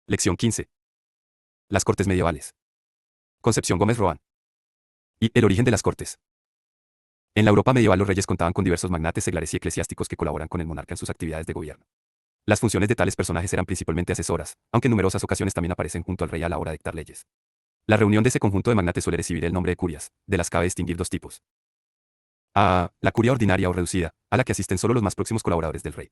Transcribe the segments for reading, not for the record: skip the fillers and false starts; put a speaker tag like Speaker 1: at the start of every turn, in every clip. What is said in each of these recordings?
Speaker 1: Lección 15. Las Cortes medievales. Concepción Gómez Roan. Y el origen de las Cortes. En la Europa medieval los reyes contaban con diversos magnates, seglares y eclesiásticos que colaboran con el monarca en sus actividades de gobierno. Las funciones de tales personajes eran principalmente asesoras, aunque en numerosas ocasiones también aparecen junto al rey a la hora de dictar leyes. La reunión de ese conjunto de magnates suele recibir el nombre de curias, de las cabe distinguir dos tipos. A. La curia ordinaria o reducida, a la que asisten solo los más próximos colaboradores del rey.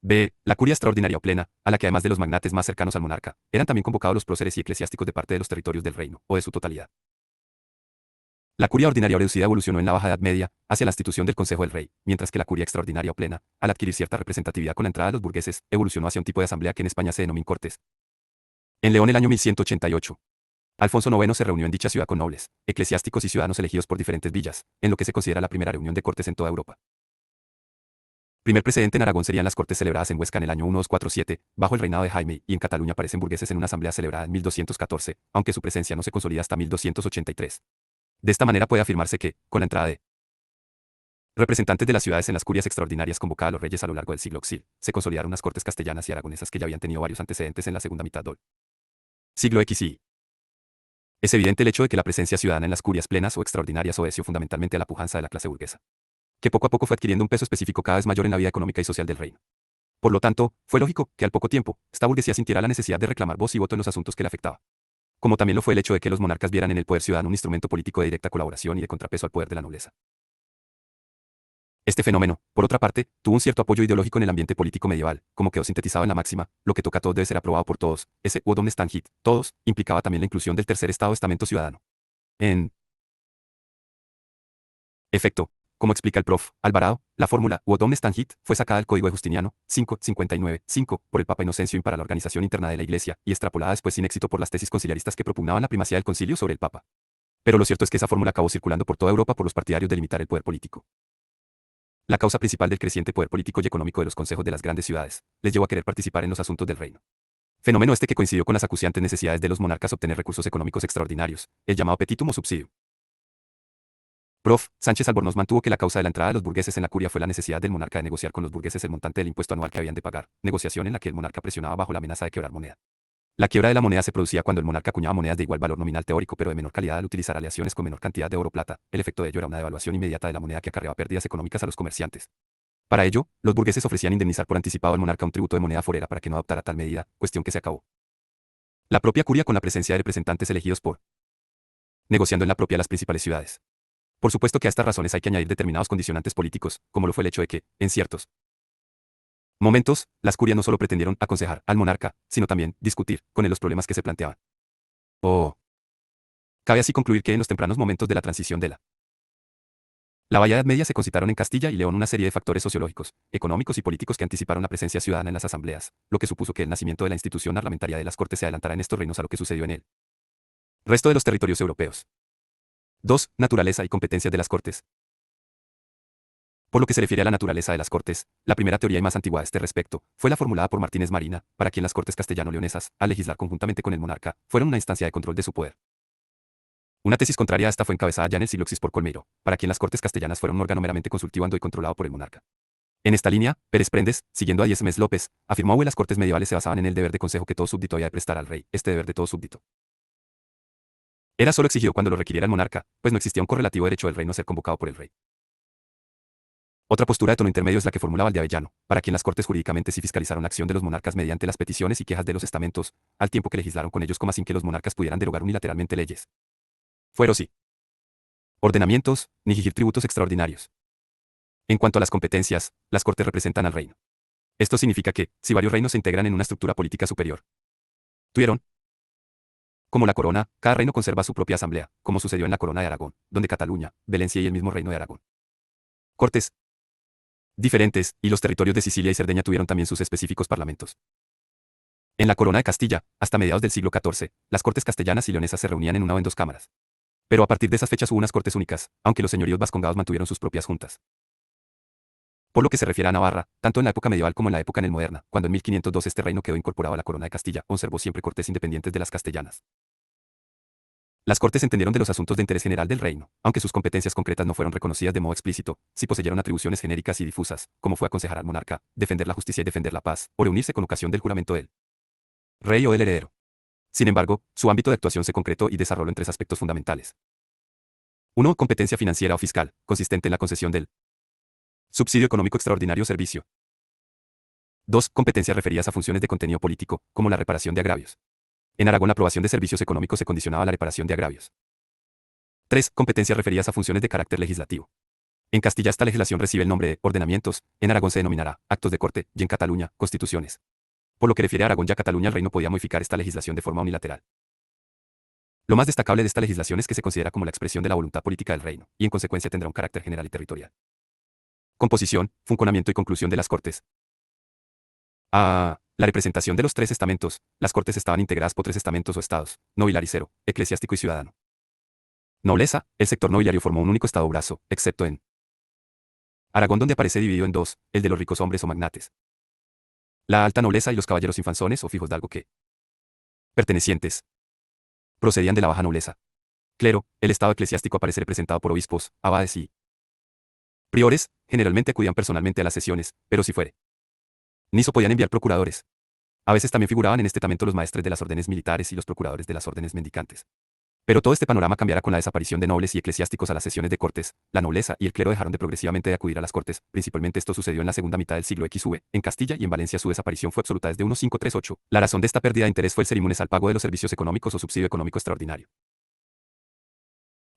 Speaker 1: B. La curia extraordinaria o plena, a la que además de los magnates más cercanos al monarca, eran también convocados los próceres y eclesiásticos de parte de los territorios del reino, o de su totalidad. La curia ordinaria o reducida evolucionó en la Baja Edad Media, hacia la institución del Consejo del Rey, mientras que la curia extraordinaria o plena, al adquirir cierta representatividad con la entrada de los burgueses, evolucionó hacia un tipo de asamblea que en España se denomina Cortes. En León el año 1188. Alfonso IX se reunió en dicha ciudad con nobles, eclesiásticos y ciudadanos elegidos por diferentes villas, en lo que se considera la primera reunión de Cortes en toda Europa. Primer precedente en Aragón serían las Cortes celebradas en Huesca en el año 1247, bajo el reinado de Jaime, y en Cataluña aparecen burgueses en una asamblea celebrada en 1214, aunque su presencia no se consolida hasta 1283. De esta manera puede afirmarse que, con la entrada de representantes de las ciudades en las curias extraordinarias convocadas a los reyes a lo largo del siglo XI, se consolidaron unas cortes castellanas y aragonesas que ya habían tenido varios antecedentes en la segunda mitad del siglo XI. Es evidente el hecho de que la presencia ciudadana en las curias plenas o extraordinarias obedeció fundamentalmente a la pujanza de la clase burguesa, que poco a poco fue adquiriendo un peso específico cada vez mayor en la vida económica y social del reino. Por lo tanto, fue lógico que al poco tiempo, esta burguesía sintiera la necesidad de reclamar voz y voto en los asuntos que le afectaban. Como también lo fue el hecho de que los monarcas vieran en el poder ciudadano un instrumento político de directa colaboración y de contrapeso al poder de la nobleza. Este fenómeno, por otra parte, tuvo un cierto apoyo ideológico en el ambiente político medieval, como quedó sintetizado en la máxima, lo que toca a todos debe ser aprobado por todos, ese quod omnes tangit, todos, implicaba también la inclusión del tercer estado estamento ciudadano. En efecto, como explica el prof. Alvarado, la fórmula quod omnes tangit fue sacada del Código de Justiniano, 559-5, por el Papa Inocencio I para la organización interna de la Iglesia, y extrapolada después sin éxito por las tesis conciliaristas que propugnaban la primacía del concilio sobre el Papa. Pero lo cierto es que esa fórmula acabó circulando por toda Europa por los partidarios de limitar el poder político. La causa principal del creciente poder político y económico de los consejos de las grandes ciudades les llevó a querer participar en los asuntos del reino. Fenómeno este que coincidió con las acuciantes necesidades de los monarcas obtener recursos económicos extraordinarios, el llamado petitum o subsidio. Prof. Sánchez Albornoz mantuvo que la causa de la entrada de los burgueses en la curia fue la necesidad del monarca de negociar con los burgueses el montante del impuesto anual que habían de pagar, negociación en la que el monarca presionaba bajo la amenaza de quebrar moneda. La quiebra de la moneda se producía cuando el monarca acuñaba monedas de igual valor nominal teórico pero de menor calidad al utilizar aleaciones con menor cantidad de oro o plata. El efecto de ello era una devaluación inmediata de la moneda que acarreaba pérdidas económicas a los comerciantes. Para ello, los burgueses ofrecían indemnizar por anticipado al monarca un tributo de moneda forera para que no adoptara tal medida, cuestión que se acabó. La propia curia con la presencia de representantes elegidos por negociando en la propia las principales ciudades. Por supuesto que a estas razones hay que añadir determinados condicionantes políticos, como lo fue el hecho de que, en ciertos momentos, las curias no solo pretendieron aconsejar al monarca, sino también discutir con él los problemas que se planteaban. Cabe así concluir que en los tempranos momentos de la transición de la Baja Edad Media se concitaron en Castilla y León una serie de factores sociológicos, económicos y políticos que anticiparon la presencia ciudadana en las asambleas, lo que supuso que el nacimiento de la institución parlamentaria de las Cortes se adelantara en estos reinos a lo que sucedió en el resto de los territorios europeos. 2. Naturaleza y competencias de las Cortes. Por lo que se refiere a la naturaleza de las Cortes, la primera teoría y más antigua a este respecto fue la formulada por Martínez Marina, para quien las Cortes castellano-leonesas, al legislar conjuntamente con el monarca, fueron una instancia de control de su poder. Una tesis contraria a esta fue encabezada ya en el siglo XI por Colmeiro, para quien las Cortes castellanas fueron un órgano meramente consultivando y controlado por el monarca. En esta línea, Pérez Prendes, siguiendo a Díez Mes López, afirmó que las Cortes medievales se basaban en el deber de consejo que todo súbdito había de prestar al rey. Este deber de todo súbdito era solo exigido cuando lo requiriera el monarca, pues no existía un correlativo derecho del reino a ser convocado por el rey. Otra postura de tono intermedio es la que formulaba el de Avellano, para quien las Cortes jurídicamente sí fiscalizaron la acción de los monarcas mediante las peticiones y quejas de los estamentos, al tiempo que legislaron con ellos como sin que los monarcas pudieran derogar unilateralmente leyes. Fueron sí ordenamientos, ni exigir tributos extraordinarios. En cuanto a las competencias, las Cortes representan al reino. Esto significa que, si varios reinos se integran en una estructura política superior, tuvieron como la corona, cada reino conserva su propia asamblea, como sucedió en la corona de Aragón, donde Cataluña, Valencia y el mismo reino de Aragón. Cortes diferentes, y los territorios de Sicilia y Cerdeña tuvieron también sus específicos parlamentos. En la corona de Castilla, hasta mediados del siglo XIV, las Cortes castellanas y leonesas se reunían en una o en dos cámaras. Pero a partir de esas fechas hubo unas Cortes únicas, aunque los señoríos vascongados mantuvieron sus propias juntas. Por lo que se refiere a Navarra, tanto en la época medieval como en la época moderna, cuando en 1502 este reino quedó incorporado a la corona de Castilla, conservó siempre Cortes independientes de las castellanas. Las Cortes entendieron de los asuntos de interés general del reino, aunque sus competencias concretas no fueron reconocidas de modo explícito, sí poseyeron atribuciones genéricas y difusas, como fue aconsejar al monarca, defender la justicia y defender la paz, o reunirse con ocasión del juramento de él. rey o el heredero. Sin embargo, su ámbito de actuación se concretó y desarrolló en tres aspectos fundamentales. 1. Competencia financiera o fiscal, consistente en la concesión del subsidio económico extraordinario servicio. 2. Competencias referidas a funciones de contenido político, como la reparación de agravios. En Aragón, la aprobación de servicios económicos se condicionaba a la reparación de agravios. 3. Competencias referidas a funciones de carácter legislativo. En Castilla esta legislación recibe el nombre de ordenamientos, en Aragón se denominará actos de corte y en Cataluña, constituciones. Por lo que refiere a Aragón y a Cataluña, el rey no podía modificar esta legislación de forma unilateral. Lo más destacable de esta legislación es que se considera como la expresión de la voluntad política del reino, y en consecuencia tendrá un carácter general y territorial. Composición, funcionamiento y conclusión de las Cortes. La representación de los tres estamentos. Las Cortes estaban integradas por tres estamentos o estados, nobiliario, eclesiástico y ciudadano. Nobleza, el sector nobiliario formó un único estado brazo, excepto en Aragón, donde aparece dividido en dos, el de los ricos hombres o magnates. La alta nobleza y los caballeros infanzones o fijos de algo que pertenecientes procedían de la baja nobleza. Clero, el estado eclesiástico aparece representado por obispos, abades y priores, generalmente acudían personalmente a las sesiones, pero si fuere Niso podían enviar procuradores. A veces también figuraban en este estamento los maestres de las órdenes militares y los procuradores de las órdenes mendicantes. Pero todo este panorama cambiará con la desaparición de nobles y eclesiásticos a las sesiones de cortes. La nobleza y el clero dejaron de progresivamente de acudir a las cortes. Principalmente esto sucedió en la segunda mitad del siglo XV. En Castilla y en Valencia su desaparición fue absoluta desde 1538. La razón de esta pérdida de interés fue el ser inmunes al pago de los servicios económicos o subsidio económico extraordinario.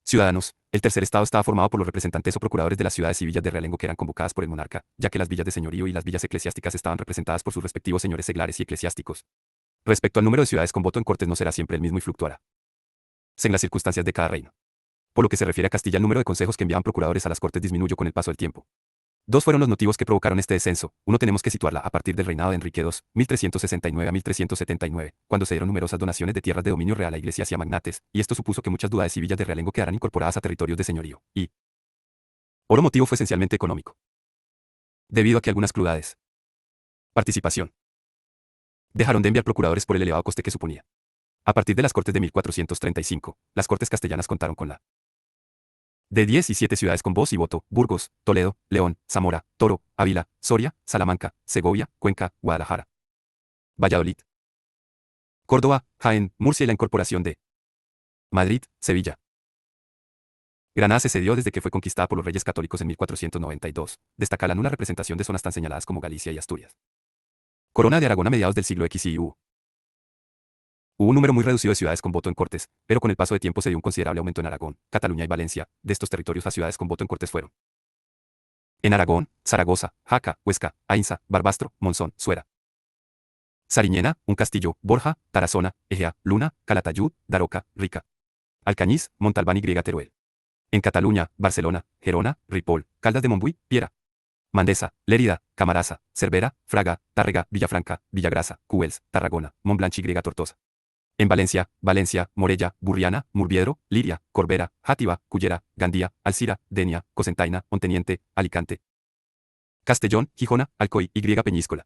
Speaker 1: Ciudadanos. El tercer estado estaba formado por los representantes o procuradores de las ciudades y villas de realengo que eran convocadas por el monarca, ya que las villas de señorío y las villas eclesiásticas estaban representadas por sus respectivos señores seglares y eclesiásticos. Respecto al número de ciudades con voto en cortes no será siempre el mismo y fluctuará según las circunstancias de cada reino. Por lo que se refiere a Castilla, el número de consejos que enviaban procuradores a las cortes disminuyó con el paso del tiempo. Dos fueron los motivos que provocaron este descenso. Uno tenemos que situarla a partir del reinado de Enrique II, 1369 a 1379, cuando se dieron numerosas donaciones de tierras de dominio real a iglesias y a magnates, y esto supuso que muchas ciudades y villas de realengo quedaran incorporadas a territorios de señorío. Y otro motivo fue esencialmente económico. Debido a que algunas crudades participación dejaron de enviar procuradores por el elevado coste que suponía. A partir de las Cortes de 1435, las Cortes castellanas contaron con la de 10 y 7 ciudades con voz y voto: Burgos, Toledo, León, Zamora, Toro, Ávila, Soria, Salamanca, Segovia, Cuenca, Guadalajara, Valladolid, Córdoba, Jaén, Murcia y la incorporación de Madrid, Sevilla. Granada se cedió desde que fue conquistada por los reyes católicos en 1492. Destaca la nula representación de zonas tan señaladas como Galicia y Asturias. Corona de Aragón a mediados del siglo X y Hubo un número muy reducido de ciudades con voto en cortes, pero con el paso de tiempo se dio un considerable aumento en Aragón, Cataluña y Valencia. De estos territorios, las ciudades con voto en cortes fueron: en Aragón, Zaragoza, Jaca, Huesca, Ainsa, Barbastro, Monzón, Suera, Sariñena, Un Castillo, Borja, Tarazona, Egea, Luna, Calatayud, Daroca, Rica, Alcañiz, Montalbán y Teruel. En Cataluña, Barcelona, Gerona, Ripoll, Caldas de Montbui, Piera, Mandesa, Lérida, Camarasa, Cervera, Fraga, Tárrega, Villafranca, Villagrasa, Cubels, Tarragona, Montblanch y Tortosa. En Valencia, Valencia, Morella, Burriana, Murviedro, Liria, Corbera, Játiva, Cullera, Gandía, Alcira, Denia, Cocentaina, Onteniente, Alicante, Castellón, Gijona, Alcoy y Peñíscola.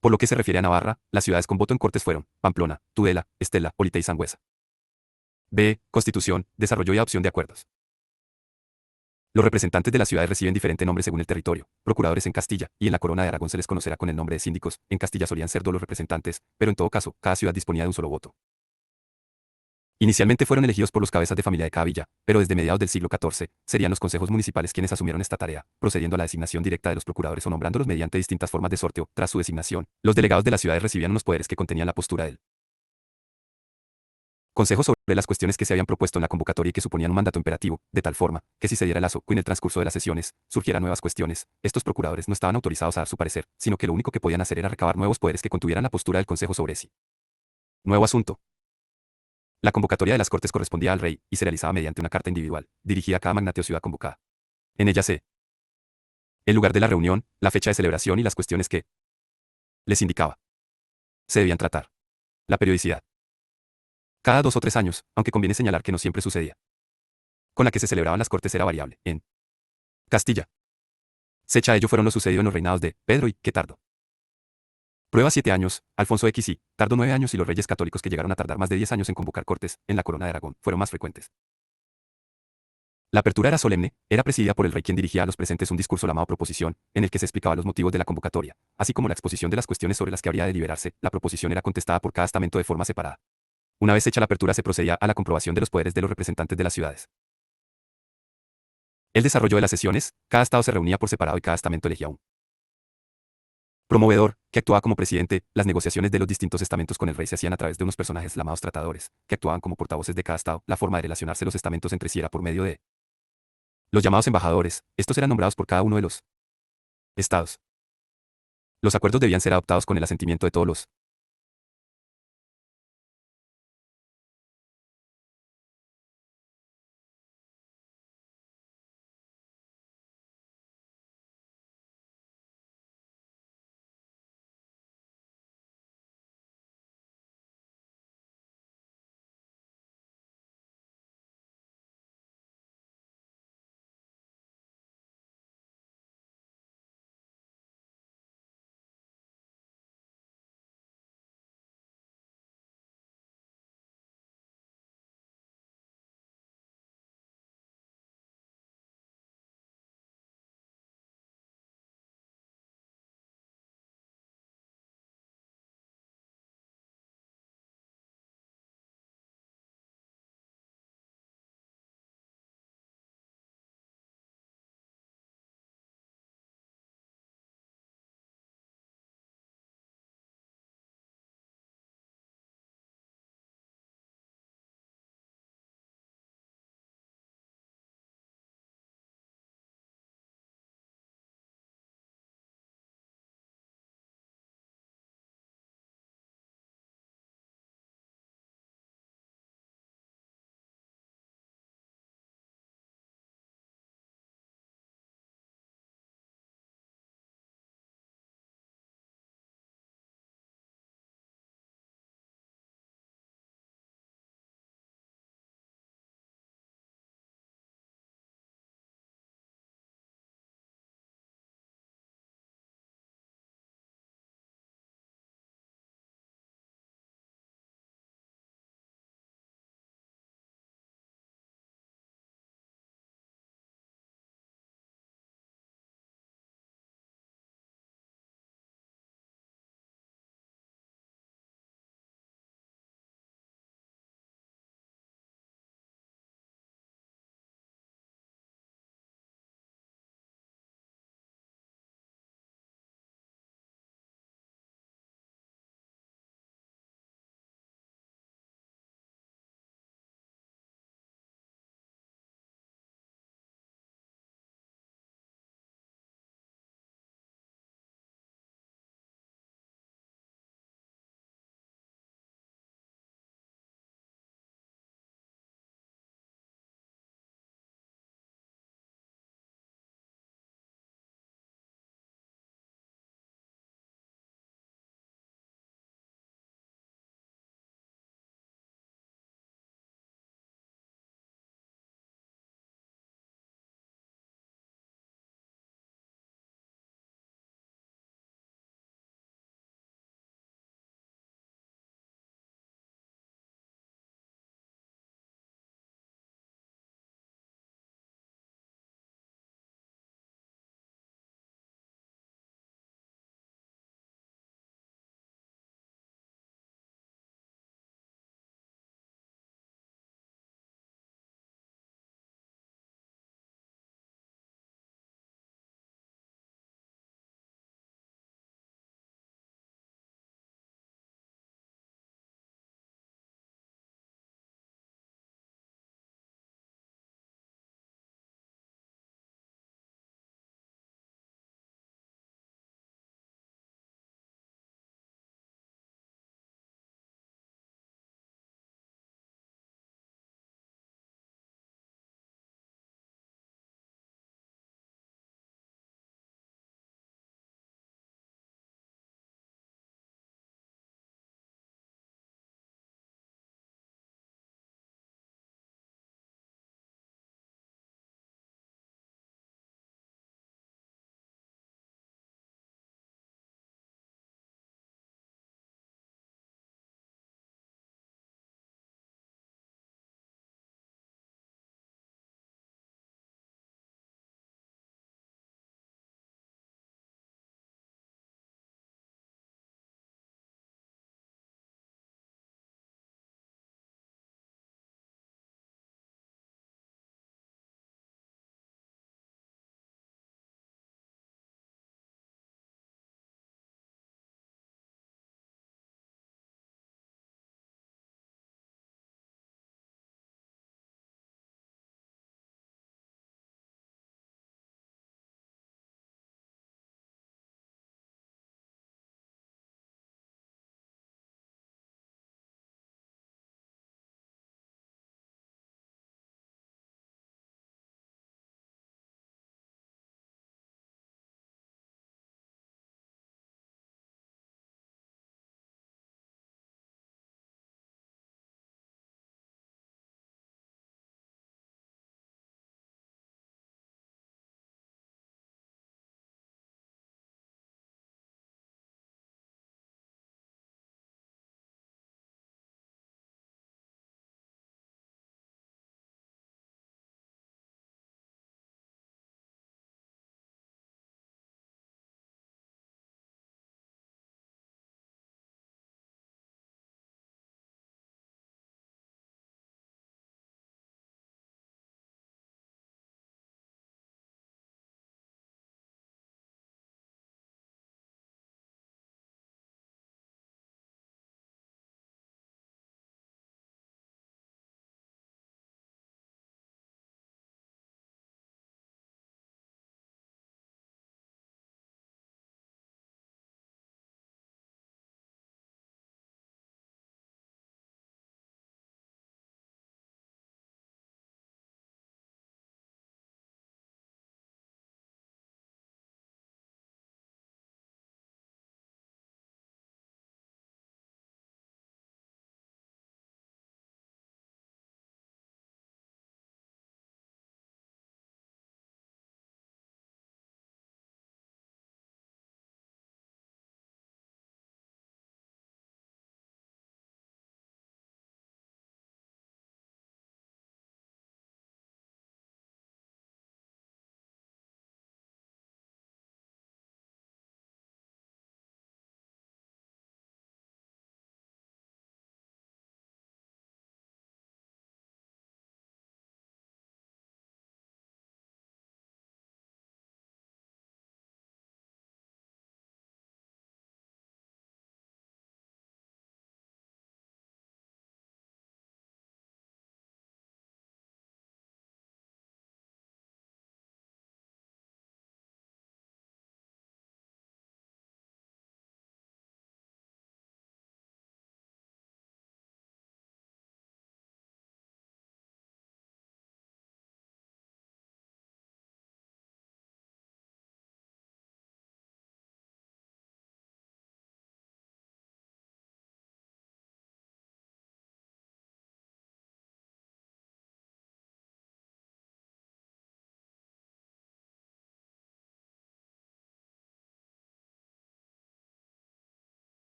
Speaker 1: Por lo que se refiere a Navarra, las ciudades con voto en cortes fueron Pamplona, Tudela, Estela, Olite y Sangüesa. B. Constitución, desarrollo y adopción de acuerdos. Los representantes de las ciudades reciben diferente nombre según el territorio. Procuradores en Castilla, y en la Corona de Aragón se les conocerá con el nombre de síndicos. En Castilla solían ser dos los representantes, pero en todo caso, cada ciudad disponía de un solo voto. Inicialmente fueron elegidos por los cabezas de familia de cada villa, pero desde mediados del siglo XIV, serían los consejos municipales quienes asumieron esta tarea, procediendo a la designación directa de los procuradores o nombrándolos mediante distintas formas de sorteo. Tras su designación, los delegados de las ciudades recibían unos poderes que contenían la postura del consejo sobre las cuestiones que se habían propuesto en la convocatoria y que suponían un mandato imperativo, de tal forma, que si se diera el aso en el transcurso de las sesiones, surgieran nuevas cuestiones, estos procuradores no estaban autorizados a dar su parecer, sino que lo único que podían hacer era recabar nuevos poderes que contuvieran la postura del consejo sobre sí. Nuevo asunto. La convocatoria de las Cortes correspondía al rey, y se realizaba mediante una carta individual, dirigida a cada magnate o ciudad convocada. En ella el lugar de la reunión, la fecha de celebración y las cuestiones que les indicaba se debían tratar. La periodicidad. Cada 2 o 3 años, aunque conviene señalar que no siempre sucedía. Con la que se celebraban las Cortes era variable. En Castilla, fecha a ello fueron lo sucedido en los reinados de Pedro y Quetardo. Prueba 7 años, Alfonso X y Tardo 9 años y los reyes católicos que llegaron a tardar más de 10 años en convocar cortes, en la Corona de Aragón, fueron más frecuentes. La apertura era solemne, era presidida por el rey quien dirigía a los presentes un discurso llamado proposición, en el que se explicaba los motivos de la convocatoria, así como la exposición de las cuestiones sobre las que habría de deliberarse. La proposición era contestada por cada estamento de forma separada. Una vez hecha la apertura se procedía a la comprobación de los poderes de los representantes de las ciudades. El desarrollo de las sesiones, cada estado se reunía por separado y cada estamento elegía un promovedor, que actuaba como presidente. Las negociaciones de los distintos estamentos con el rey se hacían a través de unos personajes llamados tratadores, que actuaban como portavoces de cada estado. La forma de relacionarse los estamentos entre sí era por medio de los llamados embajadores. Estos eran nombrados por cada uno de los estados. Los acuerdos debían ser adoptados con el asentimiento de todos los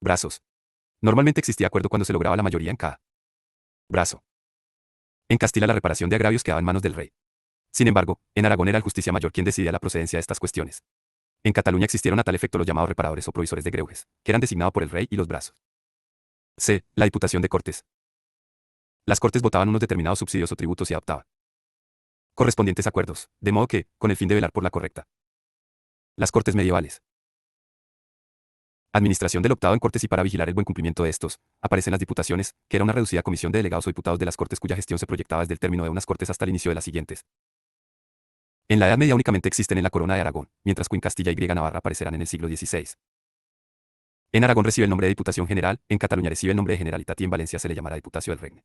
Speaker 1: Brazos. Normalmente existía acuerdo cuando se lograba la mayoría en cada brazo. En Castilla la reparación de agravios quedaba en manos del rey. Sin embargo, en Aragón era el justicia mayor quien decidía la procedencia de estas cuestiones. En Cataluña existieron a tal efecto los llamados reparadores o provisores de greuges, que eran designados por el rey y los brazos. C. La Diputación de Cortes. Las Cortes votaban unos determinados subsidios o tributos y adoptaban correspondientes acuerdos, de modo que, con el fin de velar por la correcta. Las Cortes medievales. Administración del optado en Cortes y para vigilar el buen cumplimiento de estos, aparecen las diputaciones, que era una reducida comisión de delegados o diputados de las Cortes cuya gestión se proyectaba desde el término de unas Cortes hasta el inicio de las siguientes. En la Edad Media únicamente existen en la Corona de Aragón, mientras que en Castilla y Navarra aparecerán en el siglo XVI. En Aragón recibe el nombre de Diputación General, en Cataluña recibe el nombre de Generalitat y en Valencia se le llamará Diputació del Regne.